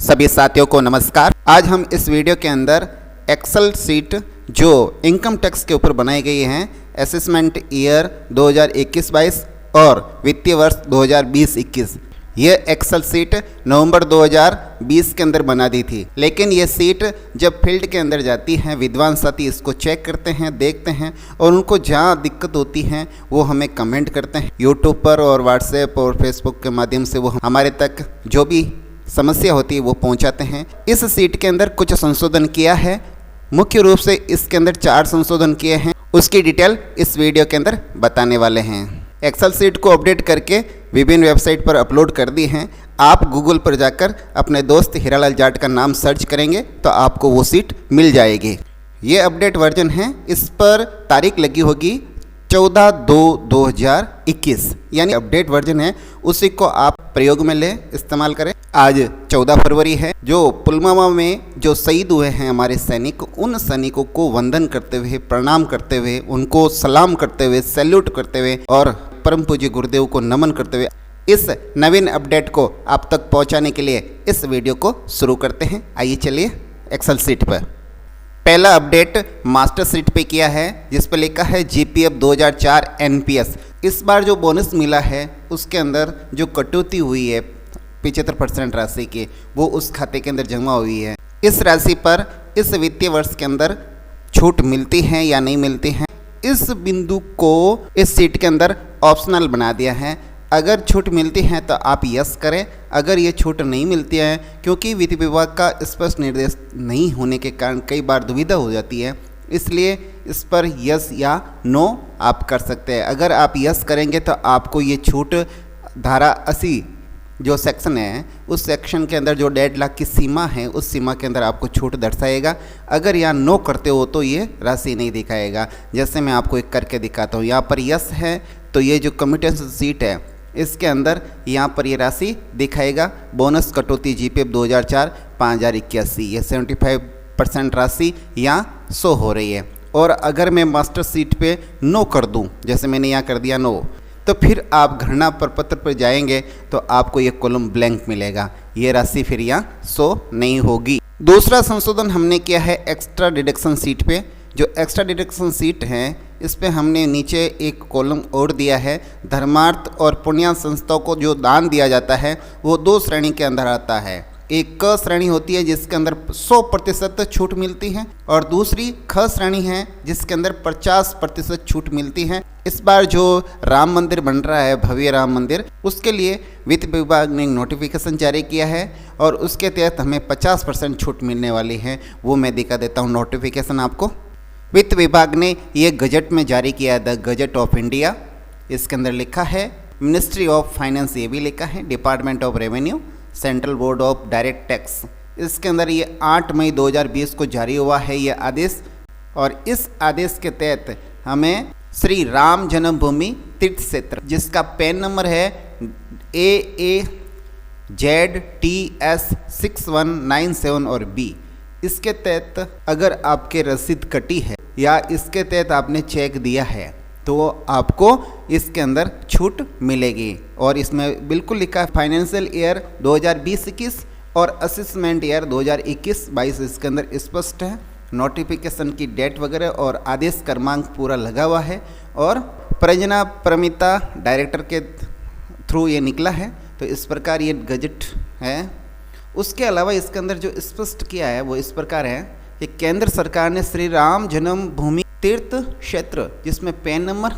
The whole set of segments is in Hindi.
सभी साथियों को नमस्कार। आज हम इस वीडियो के अंदर एक्सेल सीट जो इनकम टैक्स के ऊपर बनाई गई हैं असेसमेंट ईयर 2021-22 और वित्तीय वर्ष 2020-21, ये एक्सेल सीट नवंबर 2020 के अंदर बना दी थी। लेकिन ये सीट जब फील्ड के अंदर जाती है, विद्वान साथी इसको चेक करते हैं, देखते हैं और उनको जहाँ दिक्कत होती है वो हमें कमेंट करते हैं यूट्यूब पर और व्हाट्सएप और फेसबुक के माध्यम से। वो हमारे तक जो भी समस्या होती है वो पहुंचाते हैं। इस सीट के अंदर कुछ संशोधन किया है, मुख्य रूप से इसके अंदर 4 संशोधन किए हैं, उसकी डिटेल इस वीडियो के अंदर बताने वाले हैं। एक्सेल सीट को अपडेट करके विभिन्न वेबसाइट पर अपलोड कर दी हैं। आप गूगल पर जाकर अपने दोस्त हीरालाल जाट का नाम सर्च करेंगे तो आपको वो सीट मिल जाएगी। ये अपडेट वर्जन है, इस पर तारीख लगी होगी 14/2/2021, यानी अपडेट वर्जन है, उसी को आप प्रयोग में ले इस्तेमाल करें। आज 14 फरवरी है। जो पुलवामा में जो शहीद हुए हैं हमारे सैनिक, उन सैनिकों को वंदन करते हुए, प्रणाम करते हुए, उनको सलाम करते हुए, सैल्यूट करते हुए और परम पूज्य गुरुदेव को नमन करते हुए इस नवीन अपडेट को आप तक पहुंचाने के लिए इस वीडियो को शुरू करते हैं। आइए चलिए एक्सेल सीट पर। पहला अपडेट मास्टर सीट पे किया है, जिस पर लिखा है GPF 2004 NPS। इस बार जो बोनस मिला है उसके अंदर जो कटौती हुई है 75% राशि की, वो उस खाते के अंदर जमा हुई है। इस राशि पर इस वित्तीय वर्ष के अंदर छूट मिलती है या नहीं मिलती है, इस बिंदु को इस सीट के अंदर ऑप्शनल बना दिया है। अगर छूट मिलती है तो आप यस करें, अगर ये छूट नहीं मिलती है, क्योंकि वित्त विभाग का स्पष्ट निर्देश नहीं होने के कारण कई बार दुविधा हो जाती है, इसलिए इस पर यस या नो आप कर सकते हैं। अगर आप यस करेंगे तो आपको ये छूट धारा 80 जो सेक्शन है, उस सेक्शन के अंदर जो 1.5 लाख की सीमा है, उस सीमा के अंदर आपको छूट दर्शाएगा। अगर यहाँ नो करते हो तो ये राशि नहीं दिखाएगा। जैसे मैं आपको एक करके दिखाता हूँ, यहाँ पर यस है तो ये जो कमिटेंस सीट है इसके अंदर यहाँ पर ये राशि दिखाएगा। बोनस कटौती GPF 2004 5081, ये 75% राशि यहाँ शो हो रही है। और अगर मैं मास्टर सीट पे नो कर दूँ, जैसे मैंने यहाँ कर दिया नो, तो फिर आप गणना प्रपत्र पर जाएंगे तो आपको ये कॉलम ब्लैंक मिलेगा, ये राशि फिर यहाँ शो नहीं होगी। दूसरा संशोधन हमने किया है एक्स्ट्रा डिडक्शन सीट पे। जो एक्स्ट्रा डिडक्शन सीट है इस पे हमने नीचे एक कॉलम और दिया है। धर्मार्थ और पुण्य संस्थाओं को जो दान दिया जाता है वो 2 श्रेणी के अंदर आता है। एक क श्रेणी होती है जिसके अंदर 100% छूट मिलती है, और दूसरी ख श्रेणी है जिसके अंदर 50% छूट मिलती है। इस बार जो राम मंदिर बन रहा है, भव्य राम मंदिर, उसके लिए वित्त विभाग ने नोटिफिकेशन जारी किया है और उसके तहत हमें 50% छूट मिलने वाली है। वो मैं दिखा देता हूँ नोटिफिकेशन आपको। वित्त विभाग ने ये गजट में जारी किया, द गजट ऑफ इंडिया। इसके अंदर लिखा है मिनिस्ट्री ऑफ फाइनेंस, ये भी लिखा है department of revenue, central board of direct tax. इसके अंदर ये 8 मई 2020 को जारी हुआ है ये आदेश, और इस आदेश के तहत हमें श्री राम जन्मभूमि तीर्थ क्षेत्र, जिसका पैन नंबर है AAZTS 6197 और B, इसके तहत अगर आपके रसीद कटी है या इसके तहत आपने चेक दिया है तो आपको इसके अंदर छूट मिलेगी। और इसमें बिल्कुल लिखा है फाइनेंशियल ईयर 2020-21 और असेसमेंट ईयर 2021-22, इसके अंदर स्पष्ट है। नोटिफिकेशन की डेट वगैरह और आदेश क्रमांक पूरा लगा हुआ है, और परियोजना प्रमिता डायरेक्टर के थ्रू ये निकला है। तो इस प्रकार ये गजट है। उसके अलावा इसके अंदर जो स्पष्ट किया है वो इस प्रकार है कि केंद्र सरकार ने श्री राम जन्मभूमि तीर्थ क्षेत्र, जिसमें पैन नंबर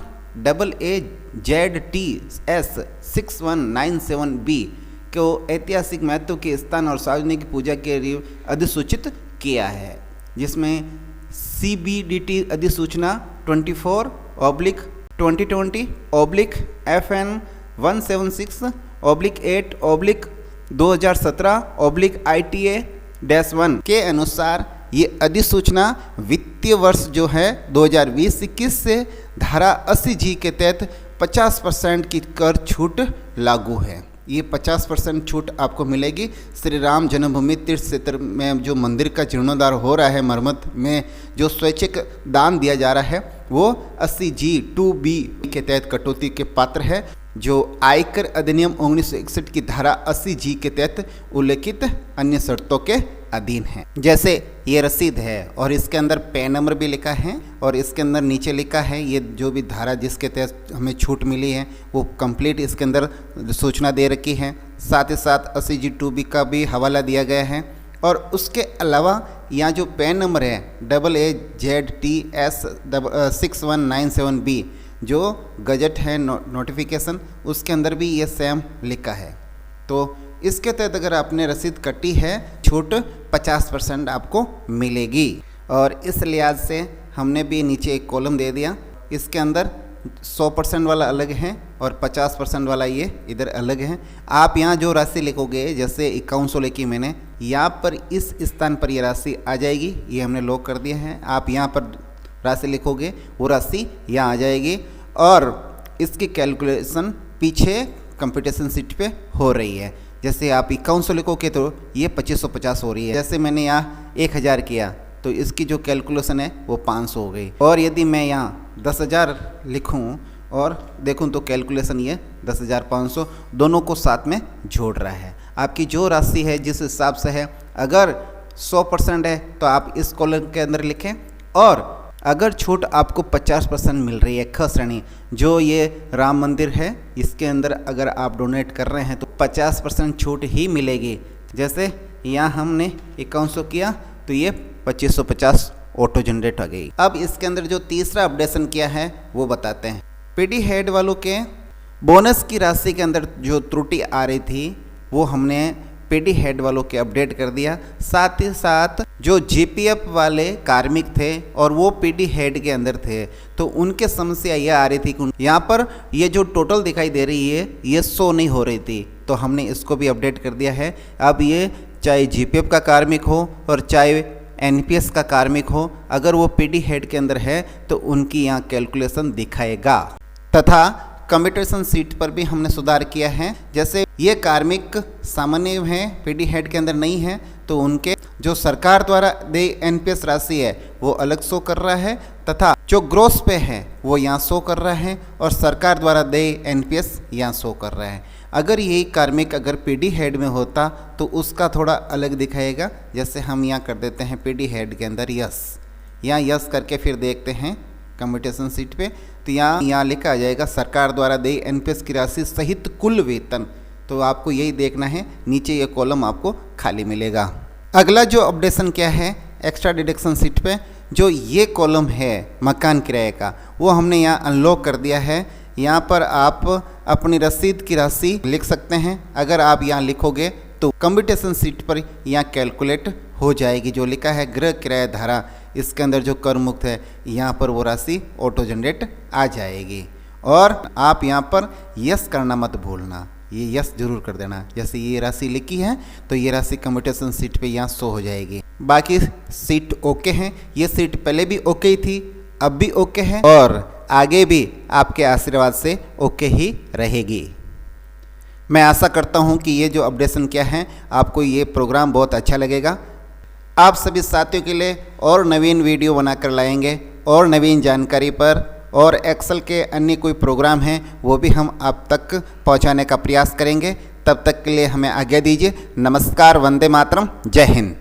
AAZTS 6197B को ऐतिहासिक महत्व के स्थान और सार्वजनिक पूजा के लिए अधिसूचित किया है, जिसमें CBDT अधिसूचना 24/2020/FN 176/8/2017/ITA-1 के अनुसार ये अधिसूचना वित्तीय वर्ष जो है 2020-21 से धारा 80G के तहत 50% की कर छूट लागू है। ये 50% छूट आपको मिलेगी। श्री राम जन्मभूमि तीर्थ क्षेत्र में जो मंदिर का जीर्णोद्धार हो रहा है, मरम्मत में जो स्वैच्छिक दान दिया जा रहा है, वो 80G 2B के तहत कटौती के पात्र है। जो आयकर अधिनियम 1961 की धारा 80 जी के तहत उल्लिखित अन्य शर्तों के अधीन है। जैसे ये रसीद है और इसके अंदर पैन नंबर भी लिखा है और इसके अंदर नीचे लिखा है ये जो भी धारा जिसके तहत हमें छूट मिली है वो कंप्लीट इसके अंदर सूचना दे रखी है। साथ ही साथ 80 जी 2B का भी हवाला दिया गया है और उसके अलावा यहाँ जो पैन नंबर है AAZTS 6197B जो गजट है नोटिफिकेशन उसके अंदर भी ये सेम लिखा है। तो इसके तहत अगर आपने रसीद कटी है छूट 50% आपको मिलेगी। और इस लिहाज से हमने भी नीचे एक कॉलम दे दिया, इसके अंदर 100% वाला अलग है और 50% वाला ये इधर अलग है। आप यहाँ जो राशि लिखोगे जैसे 5100 लिखी मैंने, यहाँ पर इस स्थान पर ये राशि आ जाएगी, ये हमने लॉक कर दिया है। आप यहाँ पर राशि लिखोगे वो राशि यहाँ आ जाएगी और इसकी कैलकुलेशन पीछे कंप्यूटेशन शीट पे हो रही है। जैसे आप 5100 लिखोगे तो ये 2550 हो रही है। जैसे मैंने यहाँ 1000 किया तो इसकी जो कैलकुलेशन है वो 500 हो गई। और यदि मैं यहाँ 10,000 लिखूँ और देखूँ तो कैलकुलेशन ये 10,500 दोनों को साथ में जोड़ रहा है। आपकी जो राशि है जिस हिसाब से है, अगर 100% है तो आप इस कॉलम के अंदर लिखें और अगर छूट आपको 50% मिल रही है ख श्रेणी, जो ये राम मंदिर है इसके अंदर अगर आप डोनेट कर रहे हैं तो 50% छूट ही मिलेगी। जैसे यहाँ हमने 5100 किया तो ये 2550 ऑटो जनरेट हो गई। अब इसके अंदर जो तीसरा अपडेशन किया है वो बताते हैं। पीडी हेड वालों के बोनस की राशि के अंदर जो त्रुटि आ रही थी वो हमने पीडी हेड वालों के अपडेट कर दिया। साथ ही साथ जो जीपीएफ वाले कार्मिक थे और वो पीडी हेड के अंदर थे तो उनके समस्या ये आ रही थी कि यहाँ पर ये जो टोटल दिखाई दे रही है ये शो नहीं हो रही थी, तो हमने इसको भी अपडेट कर दिया है। अब ये चाहे जीपीएफ का कार्मिक हो और चाहे एनपीएस का कार्मिक हो, अगर वो पीडी हेड के अंदर है तो उनकी यहाँ कैलकुलेशन दिखाएगा। तथा कंप्यूटेशन शीट पर भी हमने सुधार किया है। जैसे ये कार्मिक सामान्य हैं, पीडी हेड के अंदर नहीं है, तो उनके जो सरकार द्वारा दे एनपीएस राशि है वो अलग शो कर रहा है तथा जो ग्रोस पे है वो यहाँ शो कर रहा है और सरकार द्वारा दे एनपीएस यहाँ शो कर रहा है। अगर यही कार्मिक अगर पीडी हेड में होता तो उसका थोड़ा अलग दिखाएगा। जैसे हम यहाँ कर देते हैं पीडी हेड के अंदर यस, यहाँ यस करके फिर देखते हैं कंप्यूटेशन शीट पे तो यहाँ लिखा आ जाएगा सरकार द्वारा देय एनपीएस की राशि सहित कुल वेतन। तो आपको यही देखना है, नीचे ये कॉलम आपको खाली मिलेगा। अगला जो अपडेशन क्या है एक्स्ट्रा डिडक्शन शीट पे, जो ये कॉलम है मकान किराए का वो हमने यहाँ अनलॉक कर दिया है। यहाँ पर आप अपनी रसीद की राशि लिख सकते हैं। अगर आप यहाँ लिखोगे तो कंप्यूटेशन शीट पर यहाँ कैलकुलेट हो जाएगी। जो लिखा है गृह किराया धारा, इसके अंदर जो कर मुक्त है यहाँ पर वो राशि ऑटो जनरेट आ जाएगी। और आप यहाँ पर यस करना मत भूलना, ये यस जरूर कर देना। जैसे ये राशि लिखी है तो ये राशि कंप्यूटेशन शीट पे यहाँ शो हो जाएगी। बाकी सीट ओके हैं, ये सीट पहले भी ओके ही थी, अब भी ओके है और आगे भी आपके आशीर्वाद से ओके ही रहेगी। मैं आशा करता हूँ कि ये जो अपडेशन क्या है आपको ये प्रोग्राम बहुत अच्छा लगेगा। आप सभी साथियों के लिए और नवीन वीडियो बनाकर लाएंगे और नवीन जानकारी पर और एक्सेल के अन्य कोई प्रोग्राम हैं वो भी हम आप तक पहुंचाने का प्रयास करेंगे। तब तक के लिए हमें आज्ञा दीजिए। नमस्कार, वंदे मातरम, जय हिंद।